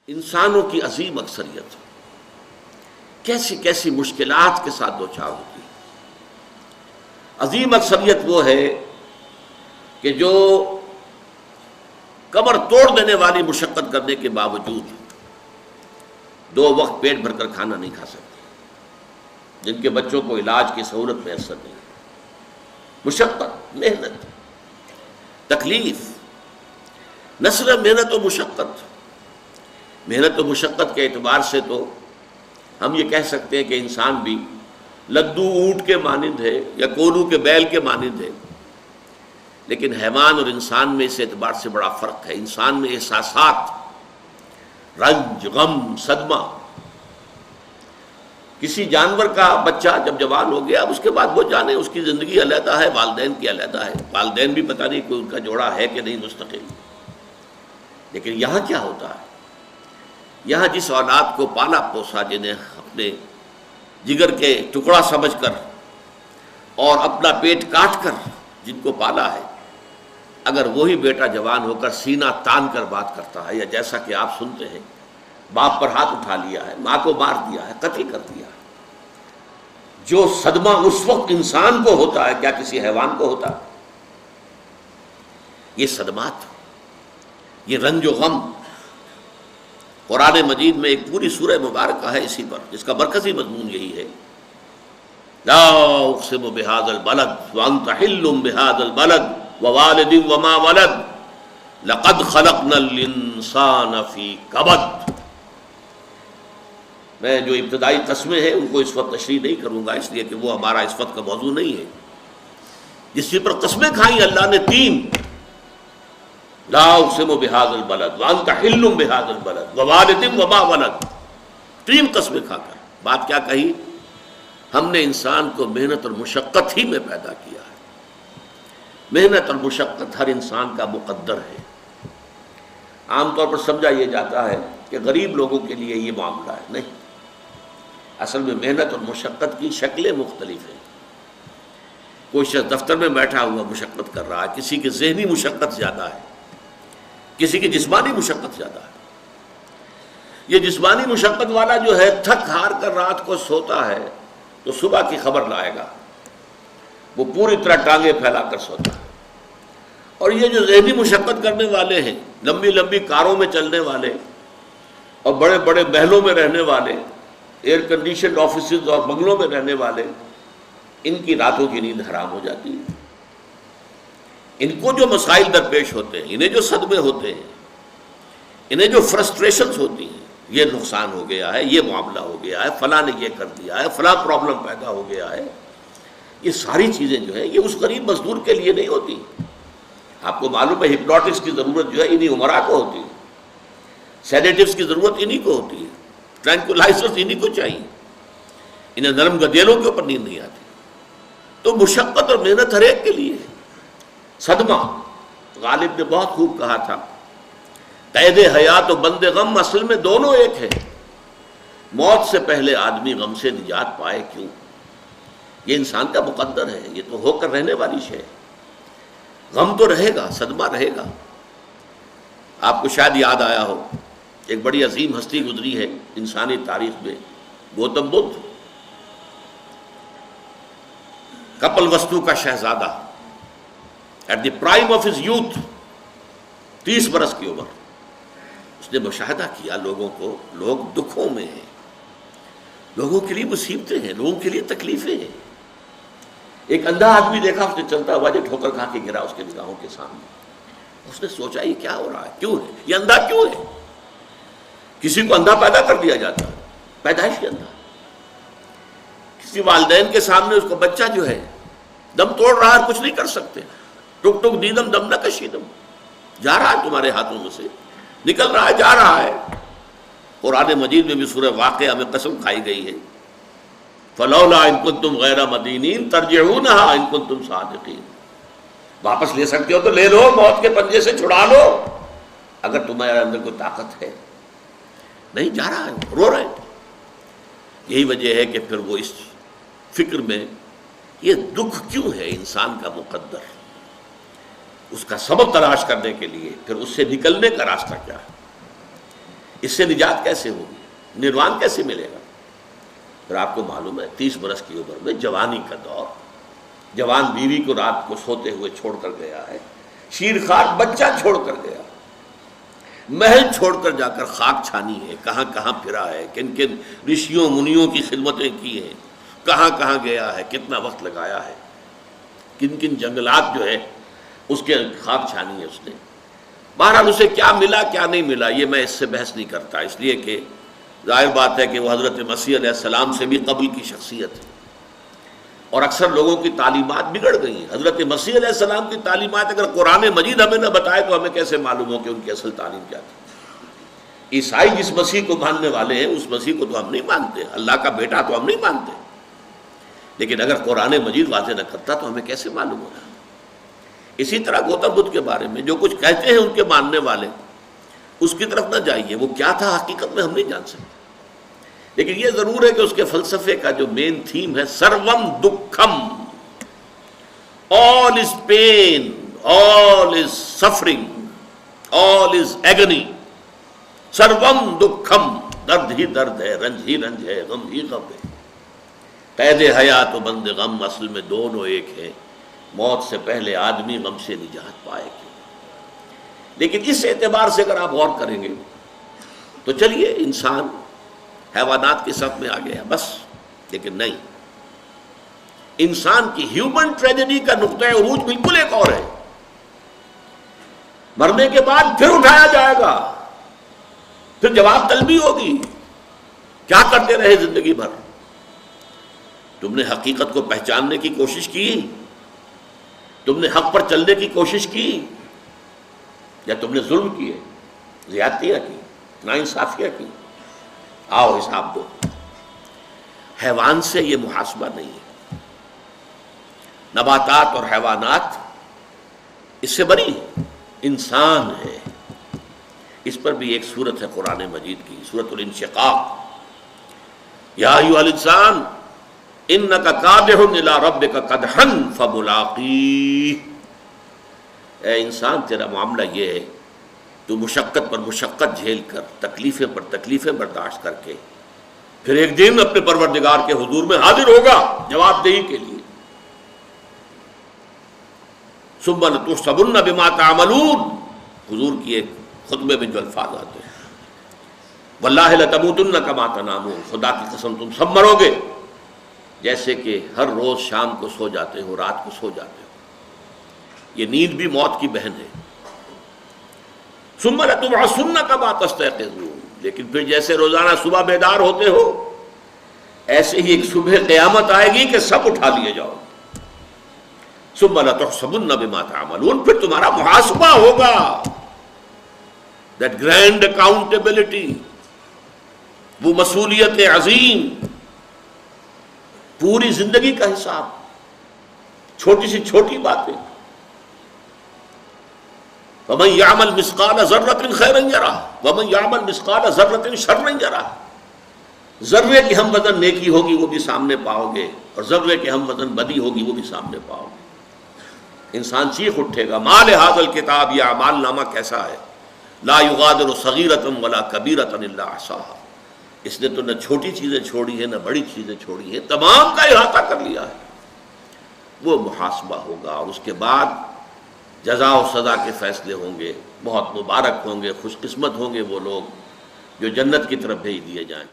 انسانوں کی عظیم اکثریت کیسی کیسی مشکلات کے ساتھ دوچار ہوتی ہے۔ عظیم اکثریت وہ ہے کہ جو کمر توڑ دینے والی مشقت کرنے کے باوجود 2 وقت پیٹ بھر کر کھانا نہیں کھا سکتے، جن کے بچوں کو علاج کی سہولت میسر نہیں، مشقت، محنت، تکلیف، نہ صرف محنت و مشقت، محنت و مشقت کے اعتبار سے تو ہم یہ کہہ سکتے ہیں کہ انسان بھی لدو اونٹ کے مانند ہے یا کولو کے بیل کے مانند ہے، لیکن حیوان اور انسان میں اس اعتبار سے بڑا فرق ہے۔ انسان میں احساسات، رنج، غم، صدمہ، کسی جانور کا بچہ جب جوان ہو گیا اب اس کے بعد وہ جانے اس کی زندگی علیحدہ ہے، والدین کی علیحدہ ہے، والدین بھی پتہ نہیں کوئی ان کا جوڑا ہے کہ نہیں مستقل۔ لیکن یہاں کیا ہوتا ہے؟ یہاں جس اولاد کو پالا پوسا، جنہیں اپنے جگر کے ٹکڑا سمجھ کر اور اپنا پیٹ کاٹ کر جن کو پالا ہے، اگر وہی بیٹا جوان ہو کر سینہ تان کر بات کرتا ہے، یا جیسا کہ آپ سنتے ہیں باپ پر ہاتھ اٹھا لیا ہے، ماں کو مار دیا ہے، قتل کر دیا ہے، جو صدمہ اس وقت انسان کو ہوتا ہے کیا کسی حیوان کو ہوتا ہے؟ یہ صدمات، یہ رنج و غم، قرآن مجید میں ایک پوری سورہ مبارکہ ہے اسی پر، جس کا مرکزی مضمون یہی ہے، لا اقسم بہذا البلد وانت حل بہذا البلد ووالد وما ولد لقد خلقنا الانسان فی کبد۔ میں جو ابتدائی قسمیں ہیں ان کو اس وقت تشریح نہیں کروں گا، اس لیے کہ وہ ہمارا اس وقت کا موضوع نہیں ہے۔ جس پر قسمیں کھائیں اللہ نے 3، لا اقسم بہذا البلد وانت حل بہذا البلد ووالد وما ولد، 3 قسمیں کھا کر بات کیا کہی؟ ہم نے انسان کو محنت اور مشقت ہی میں پیدا کیا ہے۔ محنت اور مشقت ہر انسان کا مقدر ہے۔ عام طور پر سمجھا یہ جاتا ہے کہ غریب لوگوں کے لیے یہ معاملہ ہے، نہیں، اصل میں محنت اور مشقت کی شکلیں مختلف ہیں۔ کوئی شخص دفتر میں بیٹھا ہوا مشقت کر رہا ہے، کسی کی ذہنی مشقت زیادہ ہے، کسی کی جسمانی مشقت زیادہ ہے۔ یہ جسمانی مشقت والا جو ہے تھک ہار کر رات کو سوتا ہے تو صبح کی خبر لائے گا، وہ پوری طرح ٹانگیں پھیلا کر سوتا ہے۔ اور یہ جو ذہنی مشقت کرنے والے ہیں، لمبی لمبی کاروں میں چلنے والے اور بڑے بڑے محلوں میں رہنے والے، ایئر کنڈیشنڈ آفیسز اور بنگلوں میں رہنے والے، ان کی راتوں کی نیند حرام ہو جاتی ہے۔ ان کو جو مسائل درپیش ہوتے ہیں، انہیں جو صدمے ہوتے ہیں، انہیں جو فرسٹریشنز ہوتی ہیں، یہ نقصان ہو گیا ہے، یہ معاملہ ہو گیا ہے، فلاں نے یہ کر دیا ہے، فلاں پرابلم پیدا ہو گیا ہے، یہ ساری چیزیں جو ہیں یہ اس غریب مزدور کے لیے نہیں ہوتی۔ آپ کو معلوم ہے ہپنوٹکس کی ضرورت جو ہے انہی عمرا کو ہوتی ہے، سیڈیٹیوز کی ضرورت انہی کو ہوتی ہے، ٹرینکولائزرز انہی کو چاہیے، انہیں نرم گدیلوں کے اوپر نیند نہیں آتی۔ تو مشقت اور محنت ہر ایک کے لیے ہے۔ صدمہ، غالب نے بہت خوب کہا تھا، قید حیات و بند غم اصل میں دونوں ایک ہیں۔ موت سے پہلے آدمی غم سے نجات پائے کیوں؟ یہ انسان کا مقدر ہے، یہ تو ہو کر رہنے والی شے ہے۔ غم تو رہے گا، صدمہ رہے گا۔ آپ کو شاید یاد آیا ہو، ایک بڑی عظیم ہستی گزری ہے انسانی تاریخ میں، گوتم بدھ، کپل وستو کا شہزادہ، at the prime of his youth, 30 برس کی عمر، اس نے مشاہدہ کیا لوگوں کو، لوگ دکھوں میں ہیں، لوگوں کے لیے مصیبتیں ہیں، لوگوں کے لیے تکلیفیں ہیں۔ ایک اندھا آدمی دیکھا اس نے چلتا ہوا جو ٹھوکر کھا کے گرا اس کے نگاہوں کے سامنے، اس نے سوچا یہ کیا ہو رہا ہے، کیوں ہے یہ اندھا کیوں ہے؟ کسی کو اندھا پیدا کر دیا جاتا ہے، پیدائشی اندھا۔ کسی والدین کے سامنے اس کو بچہ جو ہے دم توڑ رہا ہے، کچھ نہیں کر سکتے، ٹک ٹک دیدم دم نہ کشیدم، جا رہا ہے تمہارے ہاتھوں میں سے، نکل رہا ہے، جا رہا ہے۔ قرآن مجید میں بھی سورہ واقعہ میں قسم کھائی گئی ہے، فلولا ان کنتم غیر مدینین ترجعونها ان کنتم صادقین، واپس لے سکتے ہو تو لے لو، موت کے پنجے سے چھڑا لو اگر تمہارے اندر کوئی طاقت ہے۔ نہیں، جا رہا ہے، رو رہے ہیں۔ یہی وجہ ہے کہ پھر وہ اس فکر میں، یہ دکھ کیوں ہے انسان کا مقدر، اس کا سبب تلاش کرنے کے لیے پھر اس سے نکلنے کا راستہ کیا ہے۔ اس سے نجات کیسے ہوگی؟ نروان کیسے ملے گا؟ پھر آپ کو معلوم ہے 30 برس کی عمر میں جوانی کا دور، جوان بیوی کو رات کو سوتے ہوئے چھوڑ کر گیا ہے، شیرخوار بچہ چھوڑ کر گیا، محل چھوڑ کر جا کر خاک چھانی ہے، کہاں کہاں پھرا ہے، کن کن رشیوں منیوں کی خدمتیں کی ہیں، کہاں کہاں گیا ہے، کتنا وقت لگایا ہے، کن کن جنگلات جو ہے اس کے خاک چھانی ہے اس نے۔ بہرحال اسے کیا ملا کیا نہیں ملا یہ میں اس سے بحث نہیں کرتا، اس لیے کہ ظاہر بات ہے کہ وہ حضرت مسیح علیہ السلام سے بھی قبل کی شخصیت ہے، اور اکثر لوگوں کی تعلیمات بگڑ گئی ہیں۔ حضرت مسیح علیہ السلام کی تعلیمات اگر قرآن مجید ہمیں نہ بتائے تو ہمیں کیسے معلوم ہو کہ ان کی اصل تعلیم کیا تھی؟ عیسائی جس مسیح کو ماننے والے ہیں اس مسیح کو تو ہم نہیں مانتے، اللہ کا بیٹا تو ہم نہیں مانتے، لیکن اگر قرآن مجید واضح نہ کرتا تو ہمیں کیسے معلوم ہوگا؟ اسی طرح گوتم بدھ کے بارے میں جو کچھ کہتے ہیں ان کے ماننے والے، اس کی طرف نہ جائیے، وہ کیا تھا حقیقت میں ہم نہیں جان سکتے، لیکن یہ ضرور ہے کہ اس کے فلسفے کا جو مین تھیم ہے سروم دکھم، all is pain, all is suffering, all is agony, سروم دکھم، درد ہی درد ہے، رنج ہی رنج ہے، غم ہی غم ہے، قید حیات و بند غم اصل میں دونوں ایک ہیں، موت سے پہلے آدمی غم سے نجات پائے گا۔ لیکن اس اعتبار سے اگر آپ غور کریں گے تو چلیے انسان حیوانات کی صف میں آ گیا بس، لیکن نہیں، انسان کی ہیومن ٹریجڈی کا نقطہ عروج بالکل ایک اور ہے۔ مرنے کے بعد پھر اٹھایا جائے گا، پھر جواب طلبی ہوگی، کیا کرتے رہے زندگی بھر؟ تم نے حقیقت کو پہچاننے کی کوشش کی؟ تم نے حق پر چلنے کی کوشش کی؟ یا تم نے ظلم کیے، زیادتیاں کی، ناانصافیاں کی؟ آؤ حساب دو۔ حیوان سے یہ محاسبہ نہیں ہے، نباتات اور حیوانات اس سے بری ہے، انسان ہے۔ اس پر بھی ایک سورت ہے قرآن مجید کی، سورۃ الانشقاق، یا ایھا الانسان انک کادح الی ربک کدحا فملاقیہ، اے انسان تیرا معاملہ یہ ہے تو مشقت پر مشقت جھیل کر، تکلیفیں پر تکلیفیں برداشت کر کے پھر ایک دن اپنے پروردگار کے حضور میں حاضر ہوگا جواب دہی کے لیے۔ ثم لتحسبن بما تعملون، حضور کی ایک خطبے میں جو الفاظ آتے ہیں، واللہ لتموتن کما تنامون، خدا کی قسم تم سب مرو گے جیسے کہ ہر روز شام کو سو جاتے ہو، رات کو سو جاتے ہو۔ یہ نیند بھی موت کی بہن ہے۔ ثم لتبعثن کما تستيقظون، لیکن پھر جیسے روزانہ صبح بیدار ہوتے ہو ایسے ہی ایک صبح قیامت آئے گی کہ سب اٹھا لیے جاؤ۔ ثم لتحسبن بما تعملون، پھر تمہارا محاسبہ ہوگا، that grand accountability، وہ مسئولیت عظیم، پوری زندگی کا حساب، چھوٹی سی چھوٹی باتیں۔ وَمَنْ يَعْمَلْ مِثْقَالَ ذَرَّةٍ خَيْرًا يَرَهُ وَمَنْ يَعْمَلْ مِثْقَالَ ذَرَّةٍ شَرًّا يَرَهُ، ذرے کی ہم وزن نیکی ہوگی وہ بھی سامنے پاؤ گے، اور ذرے کی ہم وزن بدی ہوگی وہ بھی سامنے پاؤ گے۔ انسان چیخ اٹھے گا، مَا لِهَذَا الْكِتَابِ، یہ اعمال نامہ کیسا ہے، لَا يُغَادِرُ صَغِيرَةً وَلَا كَبِيرَةً إِلَّا أَحْصَاهَا، اس نے تو نہ چھوٹی چیزیں چھوڑی ہیں نہ بڑی چیزیں چھوڑی ہیں، تمام کا احاطہ کر لیا ہے۔ وہ محاسبہ ہوگا، اور اس کے بعد جزا و سزا کے فیصلے ہوں گے، بہت مبارک ہوں گے، خوش قسمت ہوں گے وہ لوگ جو جنت کی طرف بھیج دیے جائیں۔